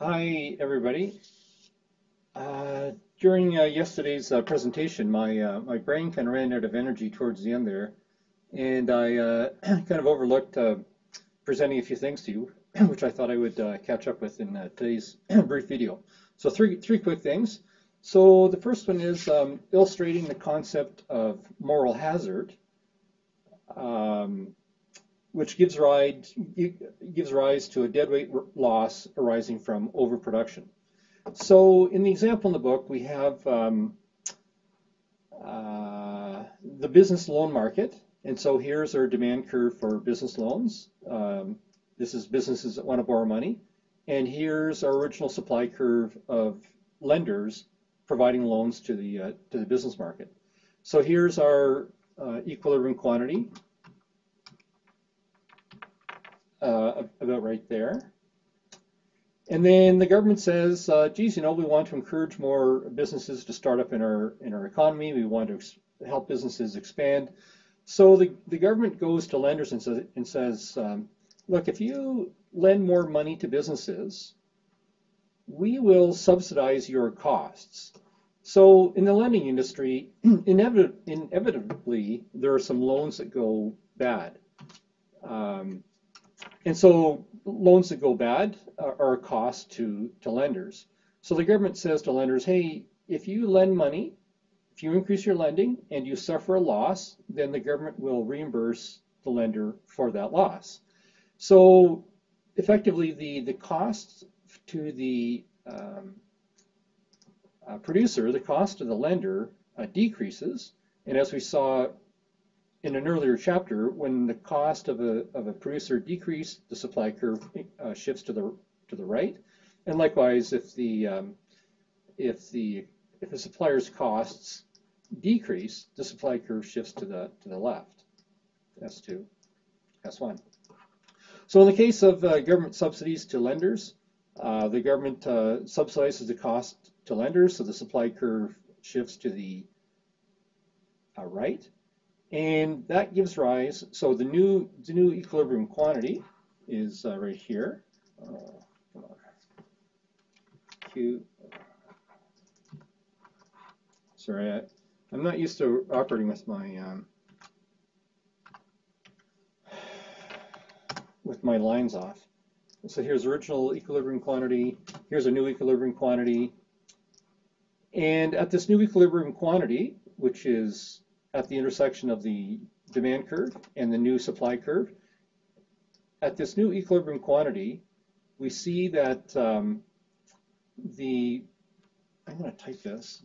Hi, everybody. During yesterday's presentation, my brain kind of ran out of energy towards the end there, and I kind of overlooked presenting a few things to you, which I thought I would catch up with in today's brief video. So three quick things. So the first one is illustrating the concept of moral hazard, um, which gives rise to a deadweight loss arising from overproduction. So in the example in the book, we have the business loan market. And so here's our demand curve for business loans. This is businesses that want to borrow money. And here's our original supply curve of lenders providing loans to the business market. So here's our equilibrium quantity, about right there. And then the government says, geez, we want to encourage more businesses to start up in our economy. We want to help businesses expand. So the government goes to lenders and says, look, if you lend more money to businesses, we will subsidize your costs. So in the lending industry, inevitably, there are some loans that go bad. And so loans that go bad are a cost to lenders. So the government says to lenders, hey, if you lend money, if you increase your lending and you suffer a loss, then the government will reimburse the lender for that loss. So effectively, the cost to the producer, the cost to the lender decreases. And as we saw in an earlier chapter, when the cost of a producer decrease, the supply curve shifts to the right, and likewise, if the supplier's costs decrease, the supply curve shifts to the left. S2, S1. So in the case of government subsidies to lenders, the government subsidizes the cost to lenders, so the supply curve shifts to the right. And that gives rise, so the new equilibrium quantity is right here. Come on. Q. Sorry, I'm not used to operating with my lines off. So here's original equilibrium quantity. Here's a new equilibrium quantity. And at this new equilibrium quantity, which is at the intersection of the demand curve and the new supply curve, at this new equilibrium quantity, we see that I'm going to type this,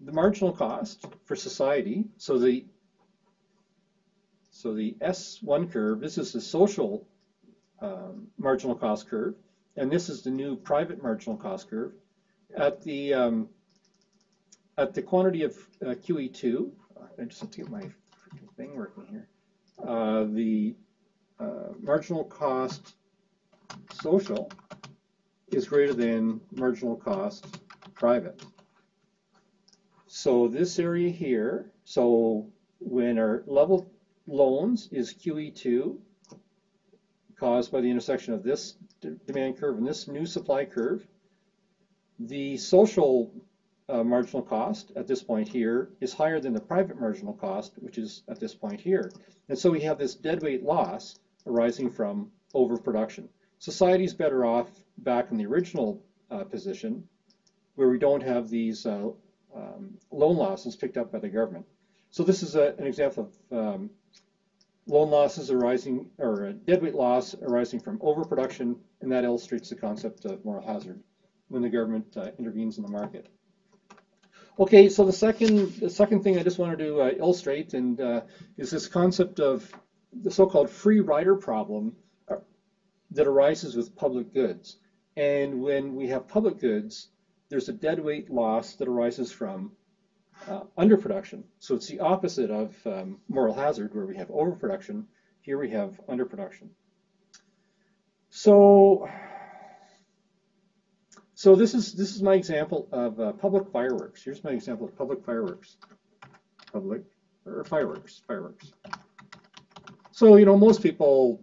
the marginal cost for society, so the S1 curve, this is the social marginal cost curve, and this is the new private marginal cost curve. At the quantity of QE2, I just have to get my thing working here. The marginal cost social is greater than marginal cost private. So this area here, so when our level loans is QE2 caused by the intersection of this demand curve and this new supply curve, the social marginal cost at this point here is higher than the private marginal cost, which is at this point here. And so we have this deadweight loss arising from overproduction. Society's better off back in the original position where we don't have these loan losses picked up by the government. So this is an example of loan losses arising, or a deadweight loss arising from overproduction, and that illustrates the concept of moral hazard when the government intervenes in the market. Okay, so the second thing I just wanted to illustrate is this concept of the so-called free rider problem that arises with public goods. And when we have public goods, there's a deadweight loss that arises from underproduction. So it's the opposite of moral hazard, where we have overproduction. Here we have underproduction. So this is my example of public fireworks. Here's my example of public fireworks. Fireworks. So, most people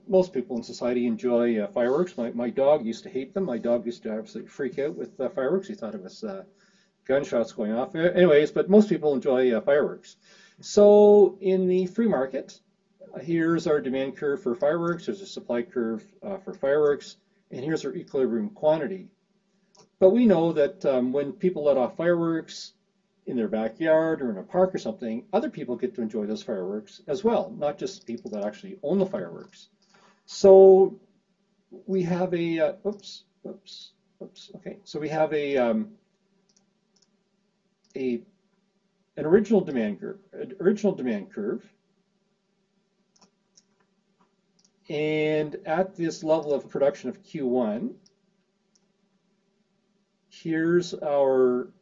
in society enjoy fireworks. My dog used to hate them. My dog used to absolutely freak out with fireworks. He thought it was gunshots going off. Anyways, but most people enjoy fireworks. So, in the free market, here's our demand curve for fireworks. There's a supply curve for fireworks, and here's our equilibrium quantity. But we know that when people let off fireworks in their backyard or in a park or something, other people get to enjoy those fireworks as well, not just people that actually own the fireworks. So we have a, okay. So we have an original demand curve, and at this level of production of Q1, here's our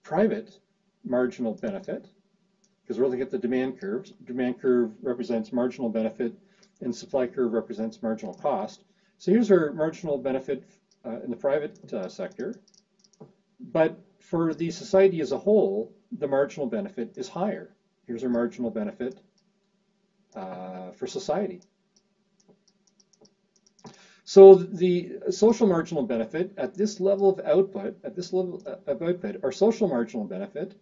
private marginal benefit, because we're looking at the demand curves. Demand curve represents marginal benefit, and supply curve represents marginal cost. So here's our marginal benefit in the private sector. But for the society as a whole, the marginal benefit is higher. Here's our marginal benefit for society. So the social marginal benefit at this level of output, our social marginal benefit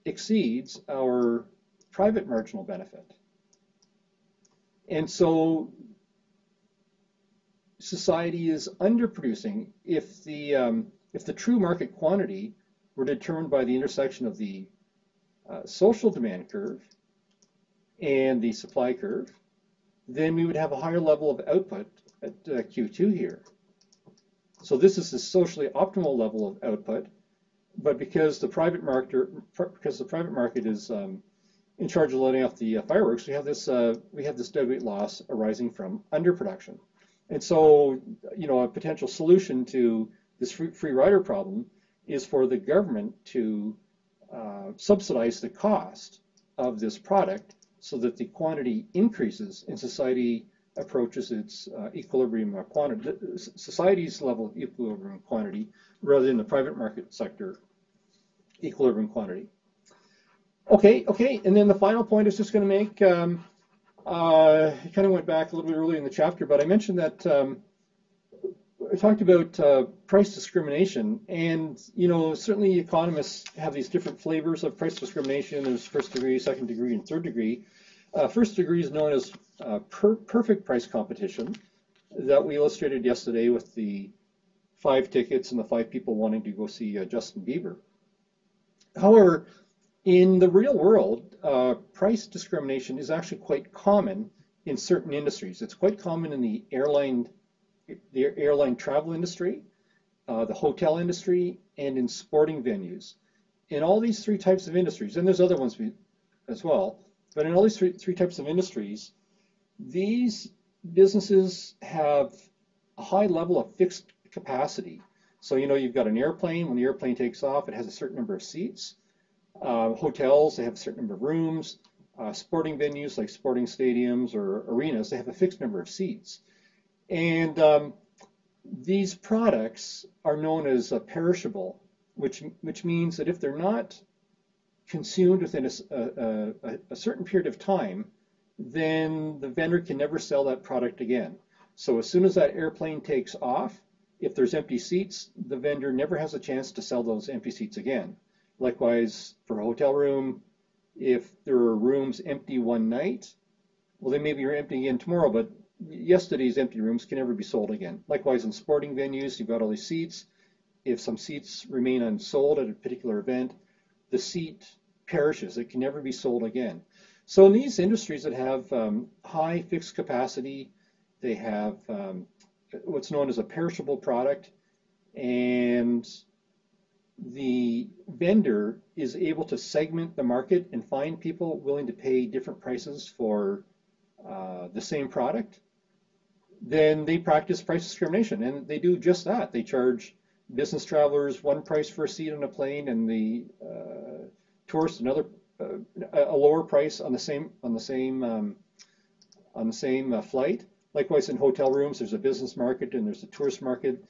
exceeds our private marginal benefit. And so society is underproducing. If the true market quantity were determined by the intersection of the social demand curve and the supply curve, then we would have a higher level of output at Q2 here. So this is the socially optimal level of output, but because the private market is in charge of letting off the fireworks, we have this deadweight loss arising from underproduction. And so, a potential solution to this free rider problem is for the government to subsidize the cost of this product so that the quantity increases and society approaches its equilibrium quantity, society's level of equilibrium quantity, rather than the private market sector equilibrium quantity. Okay, and then the final point is just going to make, I kind of went back a little bit earlier in the chapter, but I mentioned that I talked about price discrimination, and certainly economists have these different flavors of price discrimination. There's first degree, second degree, and third degree. First degree is known as perfect price competition that we illustrated yesterday with the 5 tickets and the 5 people wanting to go see Justin Bieber. However, in the real world, price discrimination is actually quite common in certain industries. It's quite common in the airline travel industry, the hotel industry, and in sporting venues. In all these 3 types of industries, and there's other ones as well, but in all these three types of industries, these businesses have a high level of fixed capacity. So you've got an airplane. When the airplane takes off, it has a certain number of seats. Hotels, they have a certain number of rooms. Sporting venues like sporting stadiums or arenas, they have a fixed number of seats. And these products are known as perishable, which means that if they're not consumed within a certain period of time, then the vendor can never sell that product again. So as soon as that airplane takes off, if there's empty seats, the vendor never has a chance to sell those empty seats again. Likewise, for a hotel room, if there are rooms empty one night, well, they maybe are empty again tomorrow, but yesterday's empty rooms can never be sold again. Likewise, in sporting venues, you've got all these seats. If some seats remain unsold at a particular event, the seat perishes. It can never be sold again. So in these industries that have high fixed capacity, they have what's known as a perishable product, and the vendor is able to segment the market and find people willing to pay different prices for the same product, then they practice price discrimination, and they do just that. They charge business travelers one price for a seat on a plane, and the tourists another, a lower price on the same flight. Likewise, in hotel rooms, there's a business market and there's a tourist market.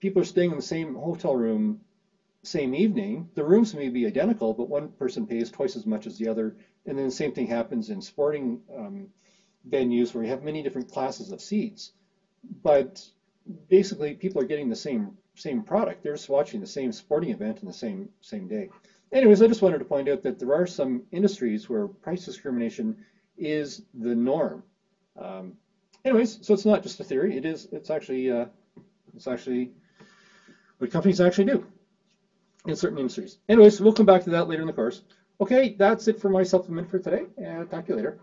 People are staying in the same hotel room same evening, the rooms may be identical, but one person pays twice as much as the other. And then the same thing happens in sporting venues where you have many different classes of seats. But basically, people are getting the same product. They're just watching the same sporting event in the same day. Anyways, I just wanted to point out that there are some industries where price discrimination is the norm. Um, anyways, so it's not just a theory. It's actually what companies actually do in certain industries. Anyways, we'll come back to that later in the course. Okay, that's it for my supplement for today, and talk to you later.